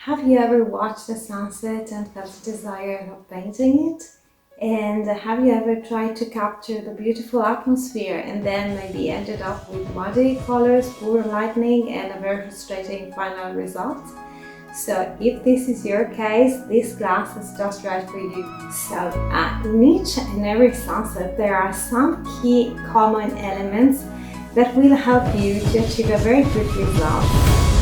Have you ever watched a sunset and felt a desire of painting it? And have you ever tried to capture the beautiful atmosphere and then maybe ended up with muddy colors, poor lighting, and a very frustrating final result? So if this is your case, this class is just right for you. So in each and every sunset, there are some key common elements that will help you to achieve a very good result.